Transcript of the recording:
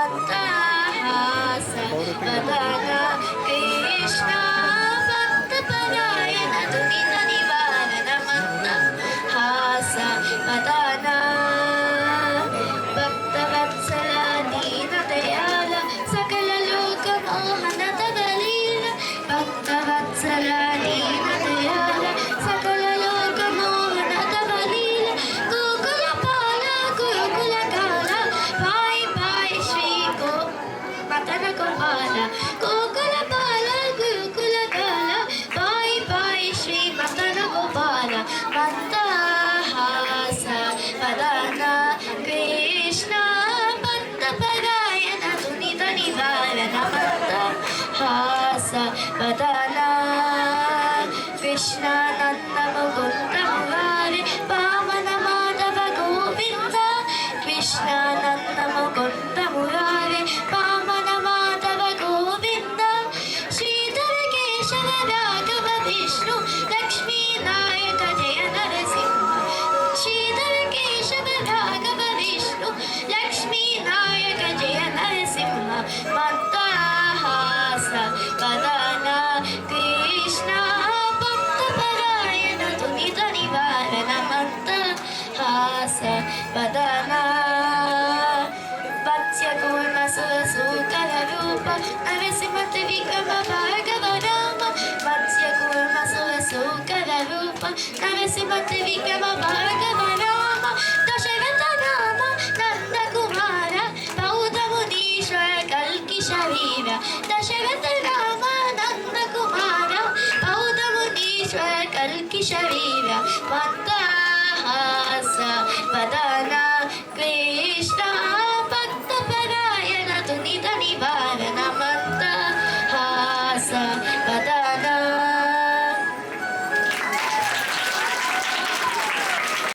ಮಂದಹಾಸ ವದನ ಕೃಷ್ಣ ಭಕ್ತಪರಾಯಣ ದುರಿತ ನಿವಾರಣ ಮಂದಹಾಸ ವದನ ಭಕ್ತವತ್ಸಲ ದೀನ ದಯಾಳ ಸಕಲ ಲೋಕ ಮೋಹನದ ಬಲೀಲ ಭಕ್ತವತ್ಸಲ ದೀನ ದಯಾಳ ಸಕಲ ಲೋಕ ಮೋಹನದ ಬಲೀಲ ಗೋಕುಲ ಪಾಲ ಗುರುಕುಲ ಕಾಲ ಬಾಯಿ ಬಾಯಿ ಶ್ರೀ ಗೋ ಮತನ ಗೋಪಾಲ ಗೋಕುಲ ಪಾಲ ಗುರುಕುಲ ಕಾಲ ಬಾಯಿ ಬಾಯಿ ಶ್ರೀ ಮತನ ಗೋಪಾಲ ಮಂದಹಾಸ ವದನ ಕೃಷ್ಣ ಭಕ್ತಪರಾಯಣ ದುರಿತ ನಿವಾರಣ ಮಂದಹಾಸ ವದನ ಕೃಷ್ಣ ನನ್ನ ಮುಕುಂದ ಮುರಾರಿ ಪಾವನ ಮಾಧವ ಗೋವಿಂದ ಕೃಷ್ಣ ನನ್ನ ಮುಕುಂದ ಮುರಾರಿ ಪಾವನ ಮಾಧವ ಗೋವಿಂದ ಶ್ರೀಧರ ಕೇಶವ ರಾಘವ ವಿಷ್ಣು ಲಕ್ಷ್ಮೀ ನಾಯಕ ಜಯ ನರಸಿಂಹ ಶ್ರೀಧರ ಕೇಶವ ರಾಘವ ವಿಷ್ಣು ಲಕ್ಷ್ಮೀ ನಾಯಕ ಜಯ ನರಸಿಂಹ ಮಂದಹಾಸ ವದನ ಕೃಷ್ಣ ಭಕ್ತಪರಾಯಣ ದುರಿತ ನಿವಾರಣ ಮಂದಹಾಸ ವದನ ವತ್ಸ್ಯ ಕೂರ್ಮ ಸುರಸೂಕರ ರೂಪ ನರಸಿಂಹ ತ್ರಿವಿಕ್ರಮ ಭಾರ್ಗವ ರಾಮ ವತ್ಸ್ಯ ಕೂರ್ಮ ಸುರಸೂಕರ ರೂಪ ನರಸಿಂಹ ತ್ರಿವಿಕ್ರಮ ಭಾರ್ಗವ ರಾಮ ದಶರಥ ನಾಮ ನಂದ ಕುಮಾರ ಬೌದ್ಧ ಮುನೀಶ್ವರ ಕಲ್ಕಿ ಶರೀರ ದಶರಥ ರಾಮ ನಂದ ಕುಮಾರ ಬೌದ್ಧ ಮುನೀಶ್ವರ ಕಲ್ಕಿ ಶರೀರ ಮಂದಹಾಸ ವದನ